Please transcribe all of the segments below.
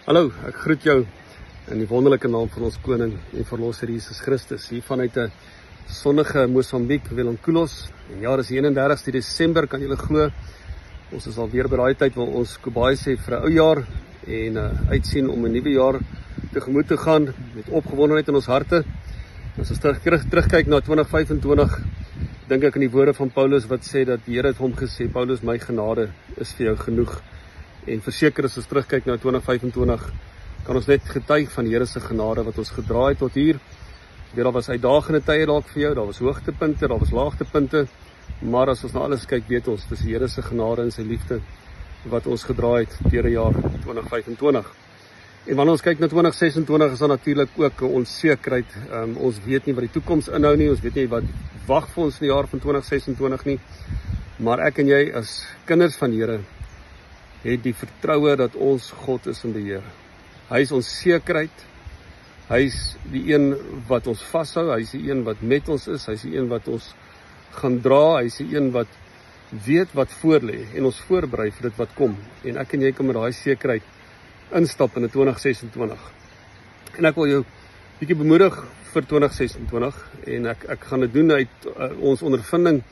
Hallo, ek groet jou in die wonderlike naam van ons koning en verlosser Jesus Christus, hier vanuit 'n sonnige Mosambiek, Vilankulos. En ja, dis die 31ste Desember, kan julle glo. Ons is alweer by daai tyd waar ons Kobai sê vir 'n ou jaar en uitsien om 'n nuwe jaar tegemoet te gaan met opgewondenheid in ons harte. As ons terugkyk na 2025, dink ek aan die woorde van Paulus wat sê dat die Here het hom gesê, Paulus, my genade is vir jou genoeg. En verseker as ons terugkyk na 2025, kan ons net getuig van die Here se genade wat ons gedra het tot hier. Daar was uitdagende tye dalk vir jou, daar was hoogtepunte, daar was laagtepunte, maar as ons na alles kyk, weet ons, dis die Here se genade en sy liefde wat ons gedra het deur die jaar 2025. En wanneer ons kyk na 2026, is daar natuurlik ook 'n onsekerheid. Ons weet nie wat die toekoms inhou nie, ons weet nie wat wag vir ons in die jaar van 2026 nie, maar ek en jy as kinders van die Here het die vertroue dat ons God is in beheer. Hy is ons sekerheid, hy is die een wat ons vashou, hy is die een wat met ons is, hy is die een wat ons gaan dra, hy is die een wat weet wat voor lê en ons voorberei vir dit wat kom. En ek en jy kan met daai sekerheid instap in 2026. En ek wil jou bietjie bemoedig vir 2026 en ek gaan dit doen uit ons ondervinding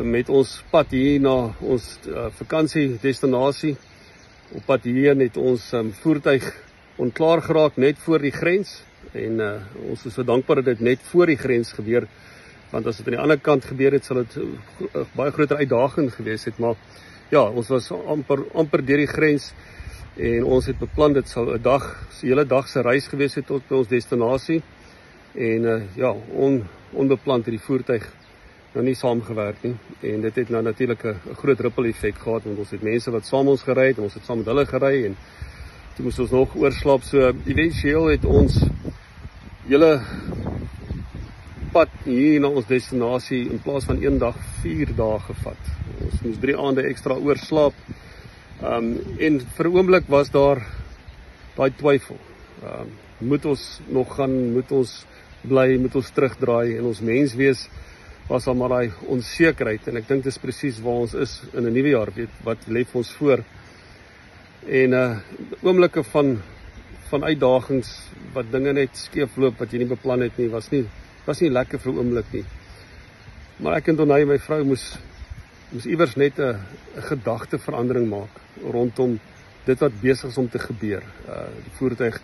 met ons pad hier na ons vakansiedestinasie. Op pad hier het ons voertuig onklaar geraak net voor die grens en ons is so dankbaar dat dit net voor die grens gebeur, want as dit aan die ander kant gebeur het, sal dit 'n baie groter uitdaging gewees het, maar ja, ons was amper deur die grens en ons het beplan dit sal 'n hele dag se reis gewees het tot by ons destinasie en ja, onbepland het die voertuig nou nie saamgewerk nie, en dit het nou natuurlik 'n groot ripple effek gehad, want ons het mense wat saam ons gery het, en ons het saam met hulle gery, en toe moes ons nog oorslaap, so eventueel het ons hele pad hier na ons destinasie in plaas van 1 dag, 4 dae gevat. Ons moes 3 aande ekstra oorslaap, en vir 'n oomblik was daar daai twyfel, moet ons nog gaan, moet ons bly, moet ons terugdraai, en ons menswees was al maar daai onsekerheid, en ek dink dis presies waar ons is in 'n nuwe jaar, weet wat lê vir ons voor. En oomblikke van uitdagings, wat dinge net skeefloop, wat jy nie beplan het nie, was nie lekker vir 'n oomblik nie. Maar ek en Donnie, my vrou, moes iewers net 'n gedagteverandering maak rondom dit wat besig is om te gebeur. Die voertuig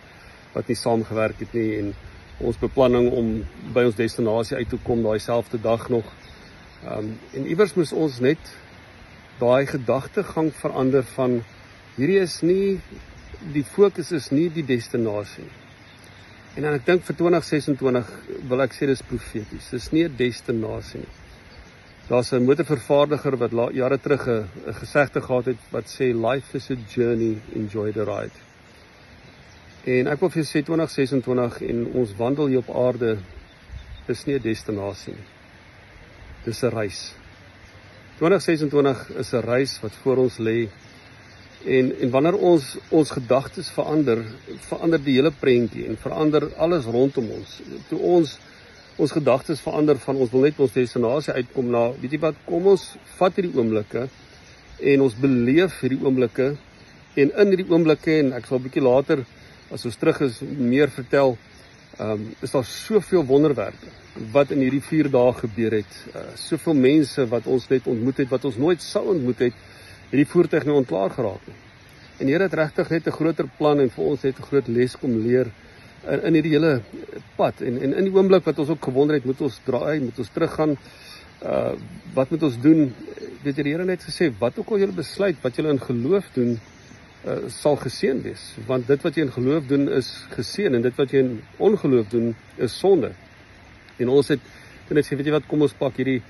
wat nie saamgewerk het nie, en ons beplanning om by ons destinasie uit te kom daai selfde dag nog. En iewers moes ons net daai gedagtegang verander van hierdie is nie, die fokus is nie die destinasie. En dan ek dink vir 2026 wil ek sê dis profeties. Dis nie 'n destinasie nie. Daar's 'n motorvervaardiger wat jare terug 'n gesegde gehad het wat sê life is a journey, enjoy the ride. En ek wil vir jou sê 2026 en ons wandel hier op aarde is nie 'n destinasie nie. Dis 'n reis. 2026 is 'n reis wat voor ons lê. En wanneer ons gedagtes verander die hele prentjie en verander alles rondom ons. Toe ons gedagtes verander van ons wil net ons destinasie uitkom na, weet jy wat, kom ons vat hierdie oomblikke en ons beleef hierdie oomblikke, en in hierdie oomblikke, en ek sal 'n bietjie later as ons terug is meer vertel, is daar soveel wonderwerke wat in hierdie 4 dae gebeur het, soveel mense wat ons net ontmoet het, wat ons nooit sou ontmoet het die voertuig nou onklaar geraak nie. En die Here het regtig net 'n groter plan en vir ons net 'n groot les kom leer in hierdie hele pad. En in die oomblik wat ons ook gewonder het, moet ons draai, moet ons teruggaan, wat moet ons doen? Weet jy, die Here het net gesê, wat ook al julle besluit, wat julle in geloof doen, sal geseën wees. Want dit wat jy in geloof doen is geseën, en dit wat jy in ongeloof doen is sonde. En ons het net sê, weet jy wat, kom ons pak hierdie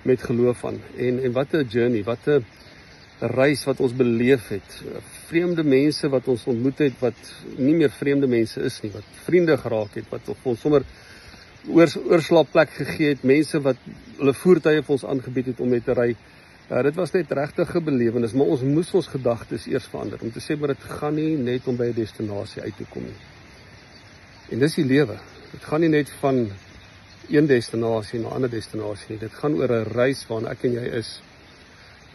met geloof aan. En wat 'n journey, wat 'n reis wat ons beleef het, vreemde mense wat ons ontmoet het, wat nie meer vreemde mense is nie, wat vriende geraak het, wat ons sommer oorslaapplek gegee het, mense wat hulle voertuie vir ons aangebied het om mee te ry. Dit was net regtig 'n belewenis, maar ons moes ons gedagtes eers verander, om te sê, maar dit gaan nie net om by 'n destinasie uit te kom nie. En dis die lewe, dit gaan nie net van een destinasie na 'n ander destinasie nie, dit gaan oor 'n reis waarin ek en jy is.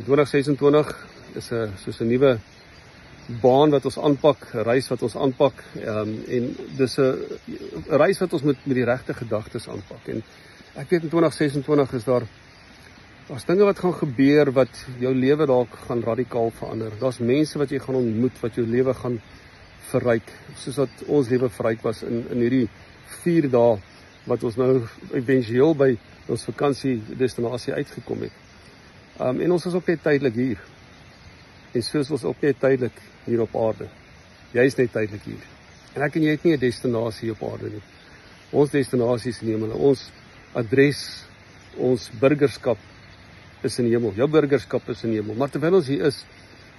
2026 is soos 'n nuwe baan wat ons aanpak, 'n reis wat ons aanpak, en dis 'n reis wat ons met die regte gedagtes aanpak. En ek weet in 2026 is daar's dinge wat gaan gebeur wat jou lewe dalk gaan radikaal verander. Daar's mense wat jy gaan ontmoet wat jou lewe gaan verryk, soos wat ons lewe verryk was in hierdie 4 dae wat ons nou eventueel by ons vakansiedestinasie uitgekom het. En ons is ook net tydelik hier. En soos ons ook net tydelik hier op aarde. Jy is net tydelik hier. En ek en jy het nie 'n destinasie op aarde nie. Ons destinasie is in die hemel. Ons adres, ons burgerskap is in die hemel. Jou burgerskap is in die hemel. Maar terwyl ons hier is,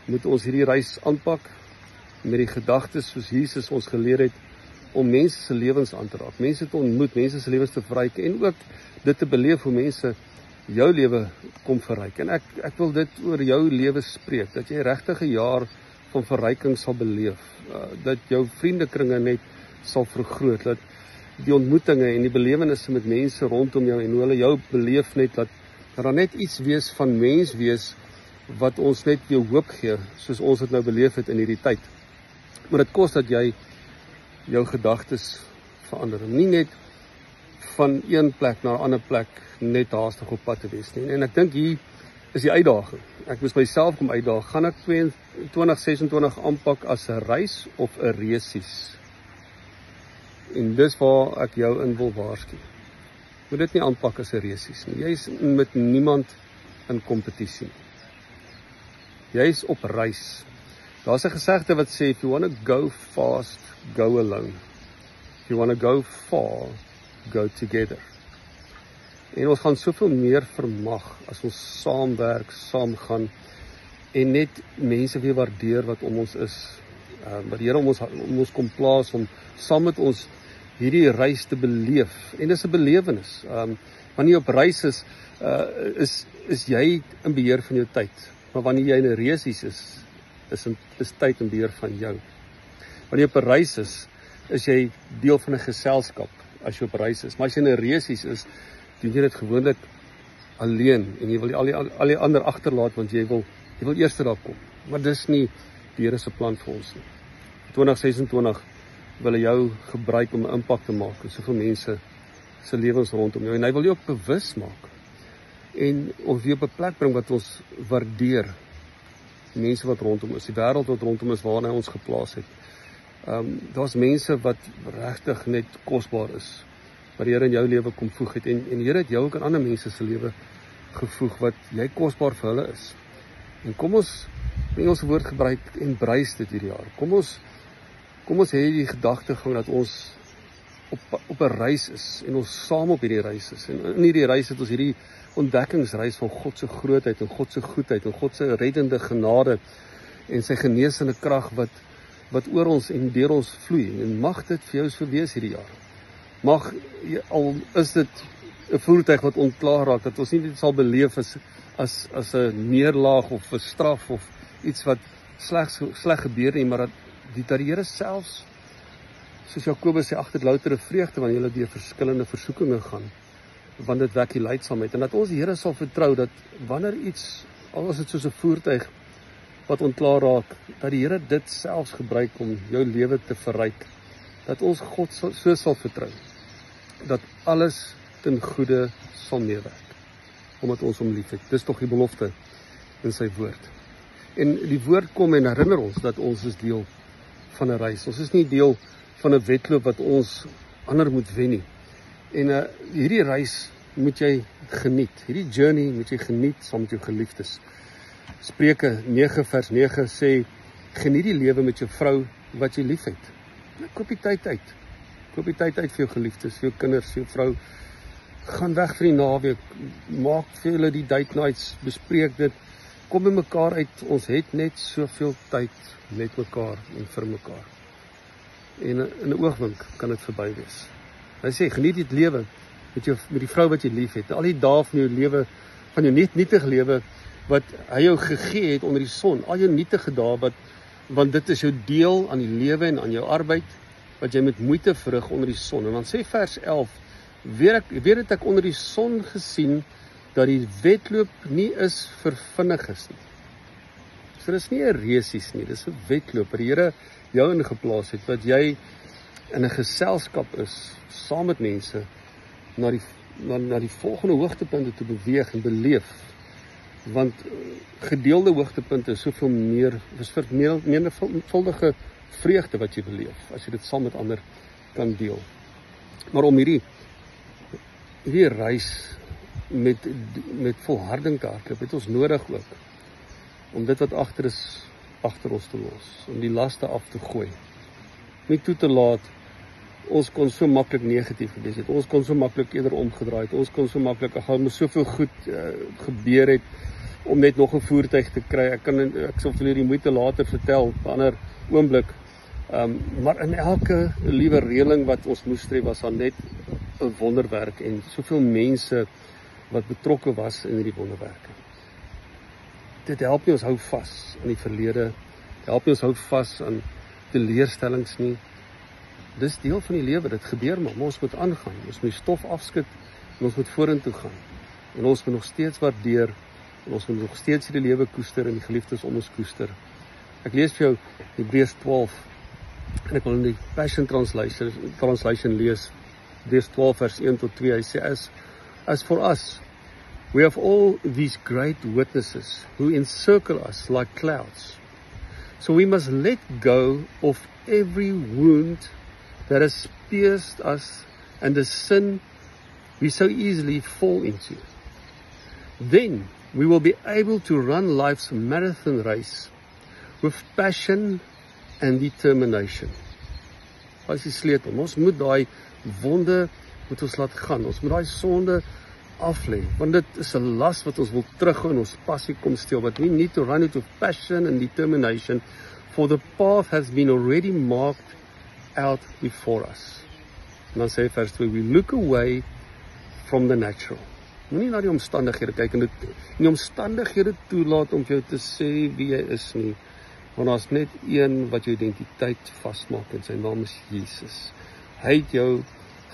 moet ons hierdie reis aanpak met die gedagtes soos Jesus ons geleer het om mense se lewens aan te raak, mense te ontmoet, mense se lewens te verryk en ook dit te beleef hoe mense jou lewe kom verryk. En ek wil dit oor jou lewe spreek, dat jy regtig 'n jaar van verryking sal beleef, dat jou vriendekringe net sal vergroot, dat die ontmoetinge en die belewennisse met mense rondom jou en hoe hulle jou beleef net, dat daar net iets wees van mens wees wat ons net jou hoop gee, soos ons dit nou beleef het in hierdie tyd. Maar dit kos dat jy jou gedagtes verander, nie net van een plek na 'n ander plek net haastig op pad te wees nie. En ek dink hier is die uitdaging. Ek moes myself kom uitdaag, gaan ek 2026 aanpak as 'n reis of 'n resies? En dis waar ek jou in wil waarsku. Moet dit nie aanpak as 'n resies nie. Jy is met niemand in kompetisie nie. Jy is op reis. Daar's 'n gesegde wat sê, if you want to go fast, go alone. If you want to go far, go together. En ons gaan soveel meer vermag as ons saamwerk, saam gaan en net mense weer waardeer wat om ons is. Wat die Here om ons kom plaas om saam met ons hierdie reis te beleef. En dis 'n belewenis. Wanneer jy op reis is jy in beheer van jou tyd. Maar wanneer jy in 'n resies is tyd in beheer van jou. Wanneer jy op 'n reis is jy deel van 'n geselskap as jy op reis is. Maar as jy in 'n resies is, doen jy dit gewoonlik alleen en jy wil al die ander agterlaat want jy wil eers daar kom. Maar dis nie die Here se plan vir ons nie. 2026 wil hy jou gebruik om 'n impak te maak op soveel mense se lewens rondom jou en hy wil jou ook bewus maak en ons weer op 'n plek bring wat ons waardeer. Mense wat rondom is, die wêreld wat rondom is waarna hy ons geplaas het. Daar's mense wat regtig net kosbaar is, wat die Here in jou lewe kom voeg het en die Here het jou ook in ander mense se lewe gevoeg wat jy kosbaar vir hulle is. En kom ons Engelse woord gebruik en embrace dit hierdie jaar. Kom ons hê die gedagtegang dat ons op 'n reis is en ons saam op hierdie reis is. En in hierdie reis het ons hierdie ontdekkingsreis van God se grootheid en God se goedheid en God se reddende genade en sy genesende krag wat oor ons en deur ons vloei. En mag dit vir jou so wees hierdie jaar. Mag al is dit 'n voertuig wat ontklaar raak, dat ons nie dit sal beleef as 'n neerlaag of 'n straf of iets wat sleg gebeur nie, maar dat die Here selfs, soos Jakobus sê, agter loutere vreugde wanneer jy deur verskillende versoekinge gaan, want dit wek die lydsaamheid, en dat ons die Here sal vertrou, dat wanneer iets, al is dit soos 'n voertuig wat ontklaar raak, dat die Here dit selfs gebruik om jou lewe te verryk, dat ons God so sal vertrou, dat alles ten goeie sal meewerk, omdat ons hom liefhet. Dis tog die belofte in sy woord. En die woord kom en herinner ons dat ons is deel van 'n reis. Ons is nie deel van 'n wedloop wat ons ander moet wen nie. En hierdie reis moet jy geniet. Hierdie journey moet jy geniet saam met jou geliefdes. Spreuke 9 vers 9 sê, geniet die lewe met jou vrou wat jy liefhet. Koop die tyd uit. Koop die tyd uit vir jou geliefdes, vir jou kinders, vir jou vrou. Gaan weg vir die naweek. Maak vir julle die date nights, bespreek dit. Kom by mekaar uit. Ons het net soveel tyd met mekaar en vir mekaar. En in 'n oogwink kan dit verby wees. Hy sê, geniet die lewe met die vrou wat jy lief het. Al die dae van jou lewe, van jou nietige lewe, wat hy jou gegee het onder die son. Al jou nietige dae, want dit is jou deel aan die lewe en aan jou arbeid, wat jy met moeite verrig onder die son. En dan sê vers 11, weer het ek onder die son gesien, dat die wedloop nie is vir vinniges nie. So dis nie 'n resies nie, dis 'n wedloop wat die Here jou ingeplaas het, dat jy in 'n geselskap is, saam met mense, na die volgende hoogtepunte te beweeg en beleef. Want gedeelde hoogtepunte is soveel meer, is vir menigvuldige vreugde wat jy beleef, as jy dit saam met ander kan deel. Maar om hierdie reis met volharding te hardloop, het ons nodig ook om dit wat agter is, agter ons te los, om die laste af te gooi. Nie toe te laat, ons kon so maklik negatief gewees het, ons kon so maklik eerder omgedraai het, ons kon so maklik, ag, moet soveel goed gebeur het, om net nog 'n voertuig te kry. Ek sal vir julle die moeite later vertel, op 'n ander oomblik. Maar in elke liewe reëling wat ons moes tref, was daar net 'n wonderwerk en soveel mense wat betrokke was in hierdie wonderwerke. Dit help nie ons hou vas aan die verlede, dit help nie ons hou vas aan teleurstellings nie. Dis deel van die lewe, dit gebeur maar ons moet aangaan, ons moet die stof afskud en ons moet vorentoe gaan. En ons moet nog steeds waardeer en ons moet nog steeds die lewe koester en die geliefdes om ons koester. Ek lees vir jou Hebreërs 12 en ek wil in die Passion Translation lees, Hebreërs 12 vers 1 tot 2. Hy sê, as for us, we have all these great witnesses who encircle us like clouds. So we must let go of every wound that has pierced us and the sin we so easily fall into. Then we will be able to run life's marathon race with passion and determination. As die sleutel, ons moet daai wonde moet ons laat gaan, ons moet daai sonde aflê, want dit is 'n las wat ons wil terughou en ons passie kom steel, but we need to run it with passion and determination, for the path has been already marked out before us. En dan sê vers 2, we look away from the natural. Moenie na die omstandighede kyk en die omstandighede toelaat om jou te sê wie jy is nie, want daar's net een wat jou identiteit vasmaak en sy naam is Jesus. Hy het jou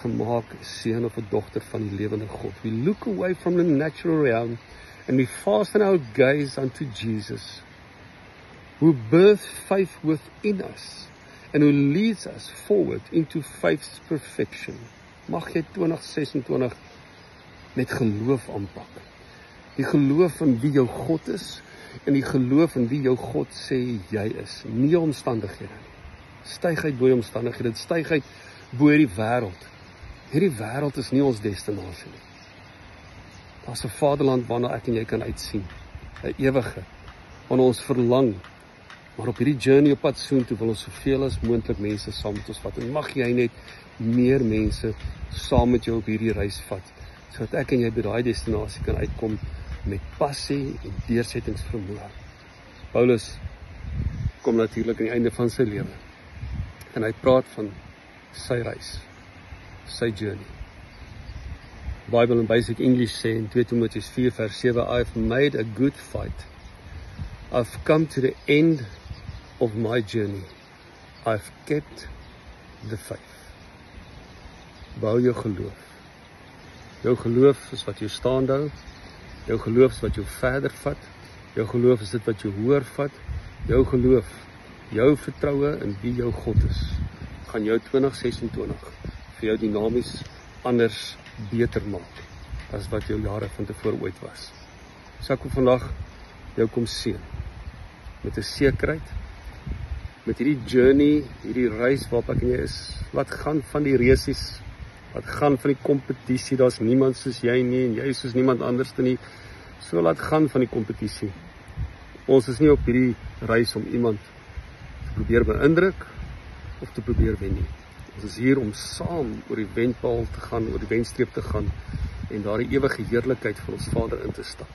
gemaak seun of 'n dogter van die lewende God. We look away from the natural realm and we fasten our gaze unto Jesus, who birthed faith within us and who leads us forward into faith's perfection. Mag jy 2026 met geloof aanpak. Die geloof in wie jou God is en die geloof in wie jou God sê jy is. Nie omstandighede nie. Styg uit bo omstandighede, styg uit bo hierdie wêreld. Hierdie wêreld is nie ons destinasie nie. Daar's 'n vaderland waarna ek en jy kan uitsien. 'n Ewige, waarna ons verlang. Maar op hierdie journey op pad soontoe wil ons soveel as moontlik mense saam met ons vat. En mag jy net meer mense saam met jou op hierdie reis vat, sodat ek en jy by daai destinasie kan uitkom met passie en deursettingsvermoë. Paulus kom natuurlik aan die einde van sy lewe. En hy praat van sy reis, sy journey. Bible in Basic English sê in 2 Timotheus 4 vers 7, I've made a good fight. I've come to the end of my journey. I've kept the faith. Bou jou geloof. Jou geloof is wat jou staande hou. Jou geloof is wat jou verder vat. Jou geloof is dit wat jou hoër vat. Jou geloof, jou vertroue in wie jou God is, gaan jou 2026 vir jou dinamies anders beter maak as wat jou jare van tevore ooit was. So ek wil vandag jou kom seën met 'n sekerheid, met hierdie journey, hierdie reis waarop ek en jy is. Laat gaan van die resies, laat gaan van die kompetisie. Daar's niemand soos jy nie en jy is soos niemand anders nie. So laat gaan van die kompetisie. Ons is nie op hierdie reis om iemand te probeer beïndruk of te probeer wen nie. Ons is hier om saam oor die wenpaal te gaan, oor die wenstreep te gaan en daardie ewige heerlikheid van ons Vader in te stap.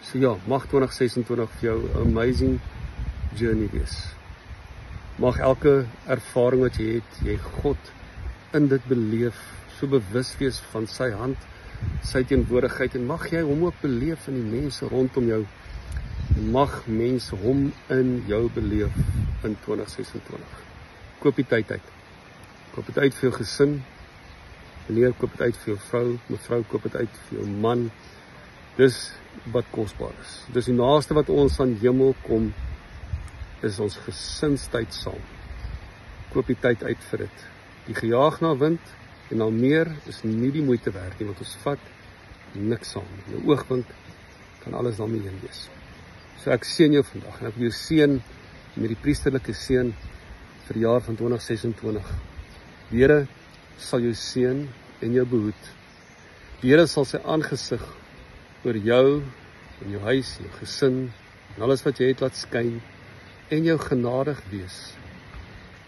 So ja, mag 2026 vir jou 'n amazing journey wees. Mag elke ervaring wat jy het, jy God in dit beleef, so bewus wees van sy hand, sy teenwoordigheid, en mag jy hom ook beleef in die mense rondom jou. Mag mense hom in jou beleef in 2026. Koop die tyd uit. Koop dit uit vir jou gesin. Meneer, koop dit uit vir jou vrou. Mevrou, koop dit uit vir jou man. Dis wat kosbaar is. Dis die naaste wat ons aan hemel kom, is ons gesinstyd saam. Koop die tyd uit vir dit. Die gejaag na wind en al meer is nie die moeite werd nie, want ons vat niks saam. In 'n oogwink kan alles daarmee heen wees. So ek seën jou vandag en ek wil jou seën met die priesterlike seën vir die jaar van 2026. Die Here sal jou seën en jou behoed. Die Here sal sy aangesig oor jou en jou huis, jou gesin en alles wat jy het laat skyn en jou genadig wees.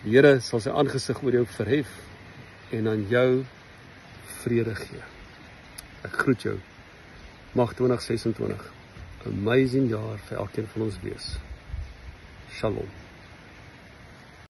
Die Here sal sy aangesig oor jou verhef en aan jou vrede gee. Ek groet jou. Mag 2026 'n amazing jaar vir elkeen van ons wees. Shalom.